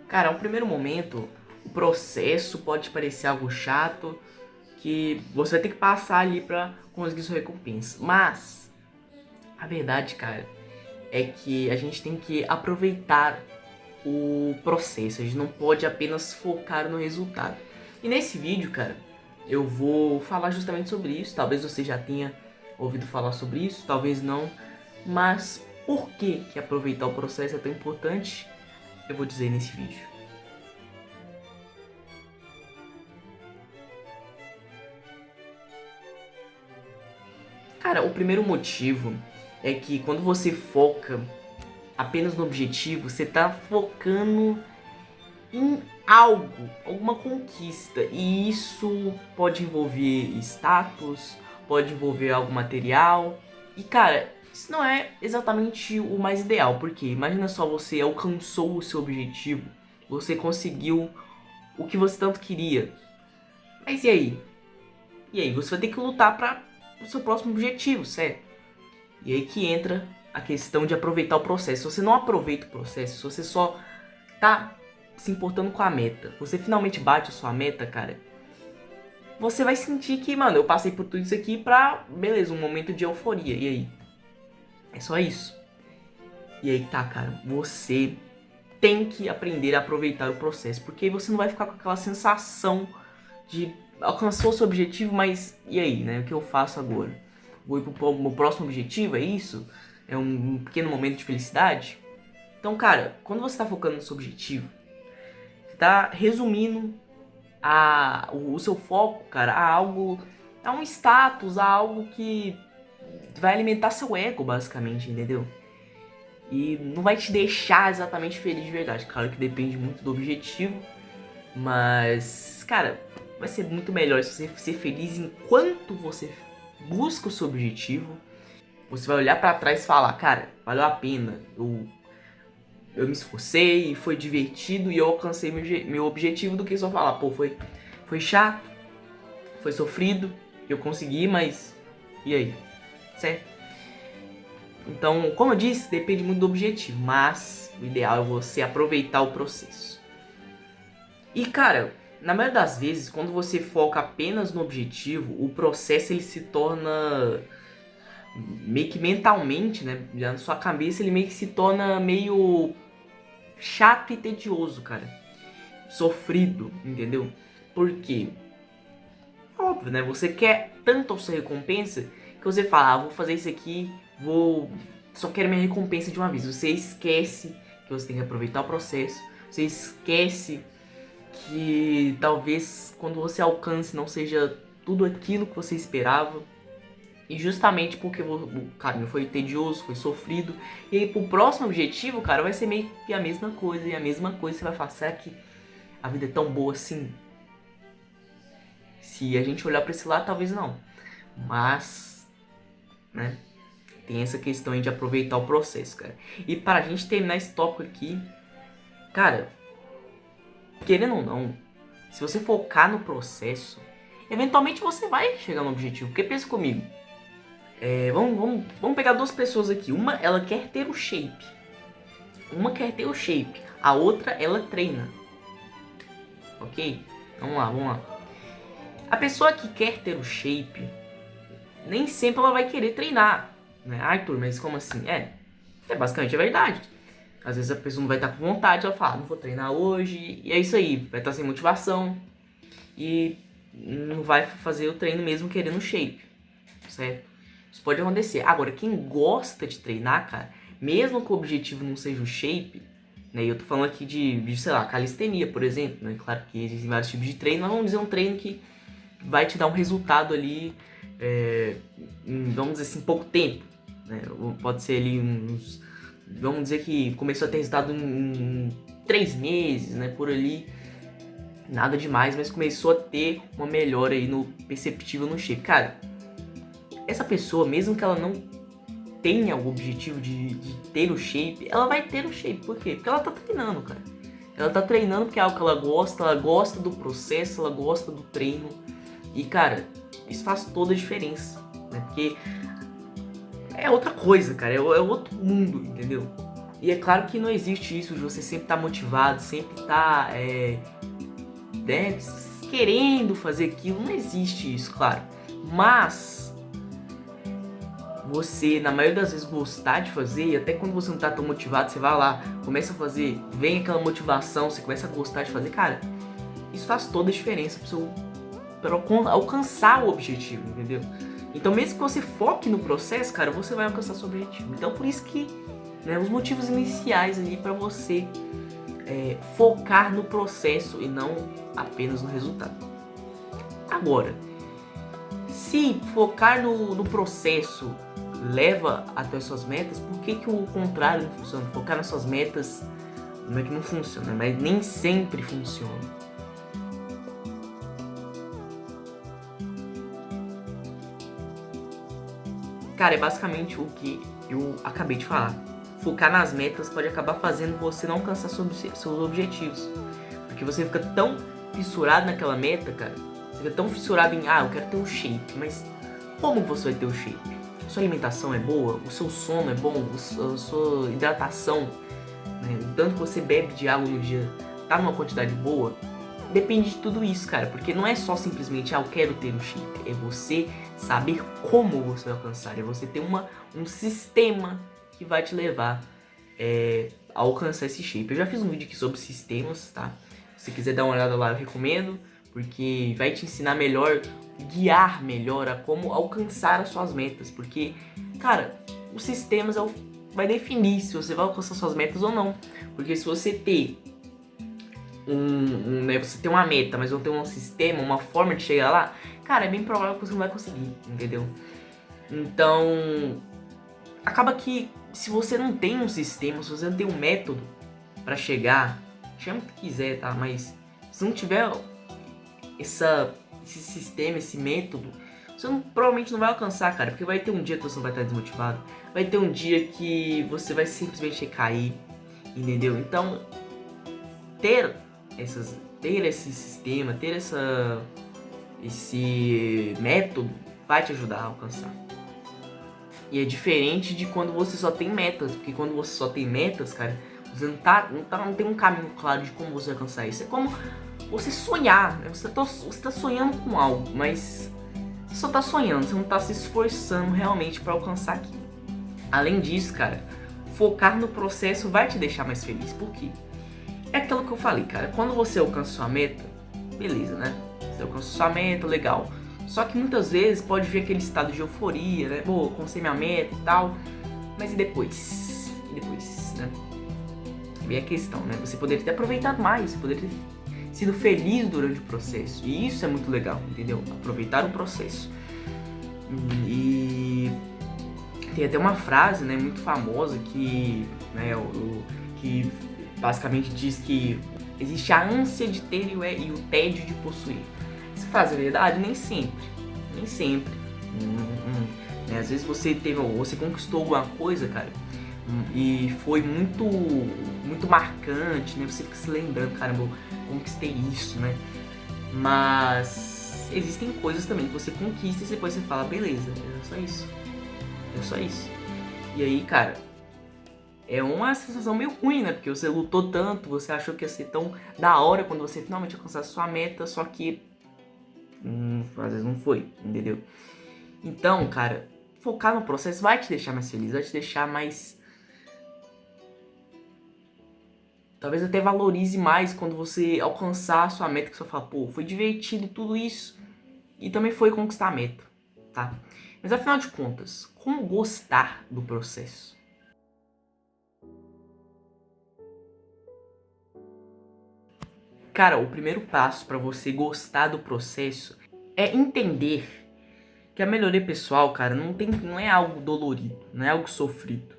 Cara, ao primeiro momento, o processo pode parecer algo chato, que você vai ter que passar ali pra conseguir sua recompensa. Mas, a verdade, cara, é que a gente tem que aproveitar o processo. A gente não pode apenas focar no resultado. E nesse vídeo, cara, eu vou falar justamente sobre isso. Talvez você já tenha ouvido falar sobre isso, talvez não. Mas por que aproveitar o processo é tão importante? Eu vou dizer nesse vídeo. Cara, o primeiro motivo é que quando você foca apenas no objetivo, você tá focando em algo, alguma conquista. E isso pode envolver status, pode envolver algo material. E cara, isso não é exatamente o mais ideal, porque imagina só, você alcançou o seu objetivo, você conseguiu o que você tanto queria. Mas e aí? E aí, você vai ter que lutar para o seu próximo objetivo, certo? E aí que entra a questão de aproveitar o processo. Se você não aproveita o processo, se você só tá se importando com a meta, você finalmente bate a sua meta, cara, você vai sentir que, mano, eu passei por tudo isso aqui pra, beleza, um momento de euforia. E aí? É só isso. E aí que tá, cara, você tem que aprender a aproveitar o processo, porque aí você não vai ficar com aquela sensação de alcançou o seu objetivo, mas e aí, né? O que eu faço agora? Vou ir pro meu próximo objetivo, é isso? É um pequeno momento de felicidade? Então, cara, quando você tá focando no seu objetivo, você tá resumindo o seu foco, cara, a um status, a algo que vai alimentar seu ego, basicamente, entendeu? E não vai te deixar exatamente feliz de verdade. Claro que depende muito do objetivo, mas, cara, vai ser muito melhor se você ser feliz enquanto você busca o seu objetivo. Você vai olhar pra trás e falar, cara, valeu a pena. Eu me esforcei, foi divertido e eu alcancei meu objetivo, do que só falar, pô, foi chato, foi sofrido, eu consegui, mas e aí? Certo? Então, como eu disse, depende muito do objetivo, mas o ideal é você aproveitar o processo. E cara, na maioria das vezes, quando você foca apenas no objetivo, o processo ele se torna meio que mentalmente, né? Já na sua cabeça ele meio que se torna meio chato e tedioso, cara. Sofrido, entendeu? Porque, óbvio, né? Você quer tanto a sua recompensa que você fala, vou fazer isso aqui, só quero minha recompensa de uma vez. Você esquece que você tem que aproveitar o processo. Você esquece que talvez quando você alcance não seja tudo aquilo que você esperava. E justamente porque o caminho foi tedioso, foi sofrido. E aí pro próximo objetivo, cara, vai ser meio que a mesma coisa. E a mesma coisa você vai falar, será que a vida é tão boa assim? Se a gente olhar pra esse lado, talvez não. Mas, né, tem essa questão aí de aproveitar o processo, cara. E para a gente terminar esse tópico aqui, cara, querendo ou não, se você focar no processo, eventualmente você vai chegar no objetivo. Porque pensa comigo, vamos pegar duas pessoas aqui. Uma, ela quer ter o shape. Uma quer ter o shape. A outra, ela treina. Ok? Vamos lá. A pessoa que quer ter o shape, nem sempre ela vai querer treinar. Né? Arthur, mas como assim? É basicamente a verdade. Às vezes a pessoa não vai estar com vontade, ela fala, não vou treinar hoje. E é isso aí, vai estar sem motivação. E não vai fazer o treino mesmo querendo shape. Certo? Isso pode acontecer. Agora, quem gosta de treinar, cara, mesmo que o objetivo não seja o shape, né? E eu tô falando aqui de, sei lá, calistenia, por exemplo, né? Claro que existem vários tipos de treino, mas vamos dizer um treino que vai te dar um resultado ali, em, vamos dizer assim, pouco tempo, né? Pode ser ali uns, vamos dizer que começou a ter resultado em 3 meses, né? Por ali, nada demais, mas começou a ter uma melhora aí no perceptível no shape. Cara, essa pessoa, mesmo que ela não tenha o objetivo de ter o shape, ela vai ter o shape. Por quê? Porque ela tá treinando, cara. Ela tá treinando porque é algo que ela gosta do processo, ela gosta do treino. E, cara, isso faz toda a diferença, né? Porque é outra coisa, cara. É outro mundo, entendeu? E é claro que não existe isso de você sempre estar motivado, sempre estar né, querendo fazer aquilo. Não existe isso, claro. Mas você, na maioria das vezes, gostar de fazer, e até quando você não tá tão motivado, você vai lá, começa a fazer, vem aquela motivação, você começa a gostar de fazer, cara, isso faz toda a diferença pra alcançar o objetivo, entendeu? Então mesmo que você foque no processo, cara, você vai alcançar seu objetivo. Então por isso que, né, os motivos iniciais ali pra você focar no processo e não apenas no resultado. Agora, se focar no processo leva até suas metas, por que o contrário não funciona? Focar nas suas metas não é que não funciona, mas nem sempre funciona. Cara, é basicamente o que eu acabei de falar. Focar nas metas pode acabar fazendo você não alcançar seus objetivos. Porque você fica tão fissurado naquela meta, cara. Você fica tão fissurado em, eu quero ter um shape. Mas como você vai ter o shape? A sua alimentação é boa? O seu sono é bom? A sua hidratação, né? O tanto que você bebe de água no dia tá numa quantidade boa? Depende de tudo isso, cara. Porque não é só simplesmente, eu quero ter um shape. É você saber como você vai alcançar. É você ter um sistema que vai te levar a alcançar esse shape. Eu já fiz um vídeo aqui sobre sistemas, tá? Se quiser dar uma olhada lá, eu recomendo, porque vai te ensinar melhor, guiar melhor a como alcançar as suas metas. Porque, cara, os sistemas vai definir se você vai alcançar suas metas ou não. Porque se você ter né, você tem uma meta, mas não tem um sistema, uma forma de chegar lá, cara, é bem provável que você não vai conseguir, entendeu? Então, acaba que se você não tem um sistema, se você não tem um método pra chegar, chama o que quiser, tá? Mas se não tiver esse sistema, esse método, você provavelmente não vai alcançar, cara. Porque vai ter um dia que você não vai estar desmotivado, vai ter um dia que você vai simplesmente cair, entendeu? Então, ter esse sistema, ter esse método vai te ajudar a alcançar. E é diferente de quando você só tem metas, porque quando você só tem metas, cara, você não tem um caminho claro de como você vai alcançar isso. É como você sonhar, né? Você tá sonhando com algo, mas você só tá sonhando, você não tá se esforçando realmente para alcançar aquilo. Além disso, cara, focar no processo vai te deixar mais feliz. Por quê? É aquilo que eu falei, cara. Quando você alcança sua meta, beleza, né? Você alcança sua meta, legal. Só que muitas vezes pode vir aquele estado de euforia, né? Pô, alcancei minha meta e tal. Mas e depois? E depois, né? Vem a questão, né? Você poderia ter aproveitado mais, você poderia ter sido feliz durante o processo. E isso é muito legal, entendeu? Aproveitar o processo. E tem até uma frase, né, muito famosa que, né, que basicamente diz que existe a ânsia de ter e o tédio de possuir. Essa frase é verdade? Nem sempre. Nem sempre. Né? Às vezes você conquistou alguma coisa, cara, e foi muito marcante, né? Você fica se lembrando, caramba, eu conquistei isso, né? Mas existem coisas também que você conquista e depois você fala, beleza, é só isso. É só isso. E aí, cara, é uma sensação meio ruim, né? Porque você lutou tanto, você achou que ia ser tão da hora quando você finalmente alcançasse sua meta, só que às vezes não foi, entendeu? Então, cara, focar no processo vai te deixar mais feliz, vai te deixar mais... Talvez até valorize mais quando você alcançar a sua meta, que você fala, pô, foi divertido tudo isso, e também foi conquistar a meta, tá? Mas afinal de contas, como gostar do processo? Cara, o primeiro passo para você gostar do processo é entender que a melhoria pessoal, cara, não é algo dolorido, não é algo sofrido.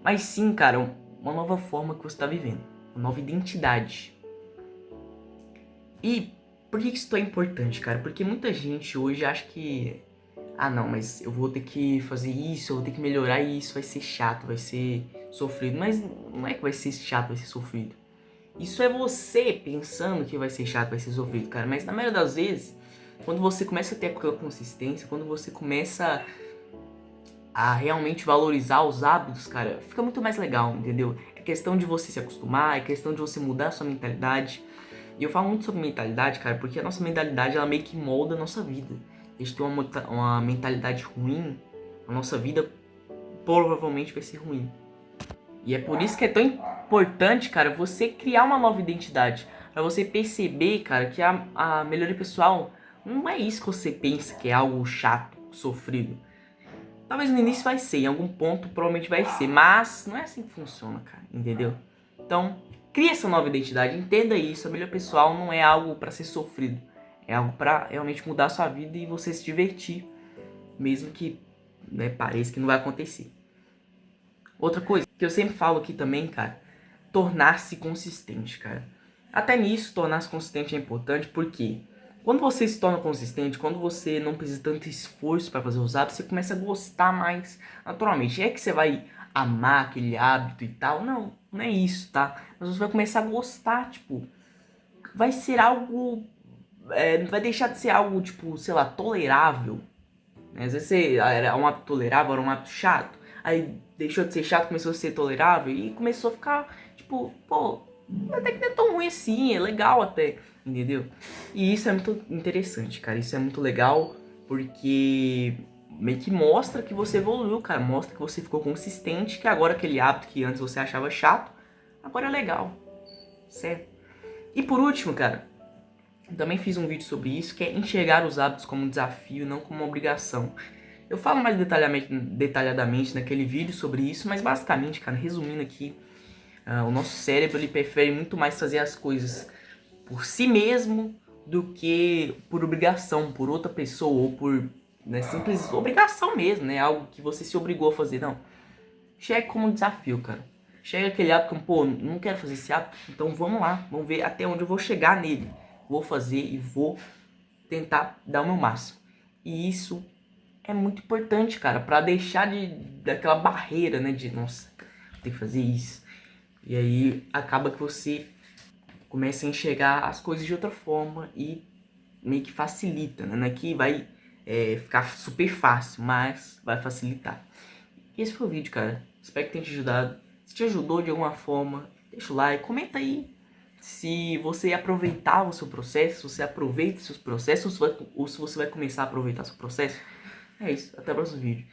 Mas sim, cara, uma nova forma que você tá vivendo, uma nova identidade. E por que isso é importante, cara? Porque muita gente hoje acha que... não, mas eu vou ter que fazer isso, eu vou ter que melhorar isso, vai ser chato, vai ser sofrido. Mas não é que vai ser chato, vai ser sofrido. Isso é você pensando que vai ser chato, vai ser sofrido, cara. Mas na maioria das vezes, quando você começa a ter aquela consistência, quando você começa a realmente valorizar os hábitos, cara, fica muito mais legal, entendeu? questão de você se acostumar, é questão de você mudar a sua mentalidade. E eu falo muito sobre mentalidade, cara, porque a nossa mentalidade, ela meio que molda a nossa vida. A gente tem uma mentalidade ruim, a nossa vida provavelmente vai ser ruim. E é por isso que é tão importante, cara, você criar uma nova identidade. Pra você perceber, cara, que a melhoria pessoal não é isso que você pensa que é algo chato, sofrido. Talvez no início vai ser, em algum ponto provavelmente vai ser, mas não é assim que funciona, cara, entendeu? Então, crie essa nova identidade, entenda isso, a melhoria pessoal não é algo pra ser sofrido. É algo pra realmente mudar a sua vida e você se divertir, mesmo que, né, pareça que não vai acontecer. Outra coisa que eu sempre falo aqui também, cara, tornar-se consistente, cara. Até nisso, tornar-se consistente é importante porque quando você se torna consistente, quando você não precisa de tanto esforço para fazer os hábitos, você começa a gostar mais naturalmente. É que você vai amar aquele hábito e tal, não é isso, tá? Mas você vai começar a gostar, tipo, vai ser algo, vai deixar de ser algo, tipo, sei lá, tolerável. Às vezes você era um hábito tolerável, era um hábito chato. Aí deixou de ser chato, começou a ser tolerável e começou a ficar, tipo, pô, até que não é tão ruim assim, é legal até, entendeu? E isso é muito interessante, cara. Isso é muito legal porque meio que mostra que você evoluiu, cara. Mostra que você ficou consistente, que agora aquele hábito que antes você achava chato, agora é legal, certo? E por último, cara, também fiz um vídeo sobre isso, que é enxergar os hábitos como um desafio, não como uma obrigação. Eu falo mais detalhadamente naquele vídeo sobre isso, mas basicamente, cara, resumindo aqui, o nosso cérebro ele prefere muito mais fazer as coisas por si mesmo do que por obrigação, por outra pessoa ou por, né, simples obrigação mesmo, né? Algo que você se obrigou a fazer, não. Chegue como um desafio, cara. Chega aquele hábito como, pô, não quero fazer esse hábito, então vamos lá, vamos ver até onde eu vou chegar nele. Vou fazer e vou tentar dar o meu máximo. E isso é muito importante, cara, pra deixar daquela barreira, né, de, nossa, tem que fazer isso. E aí acaba que você começa a enxergar as coisas de outra forma e meio que facilita, né? Não é que vai ficar super fácil, mas vai facilitar. E esse foi o vídeo, cara. Espero que tenha te ajudado. Se te ajudou de alguma forma, deixa o like, comenta aí se você aproveitava o seu processo, se você aproveita os seus processos ou se você vai começar a aproveitar seu processo. É isso, até o próximo vídeo.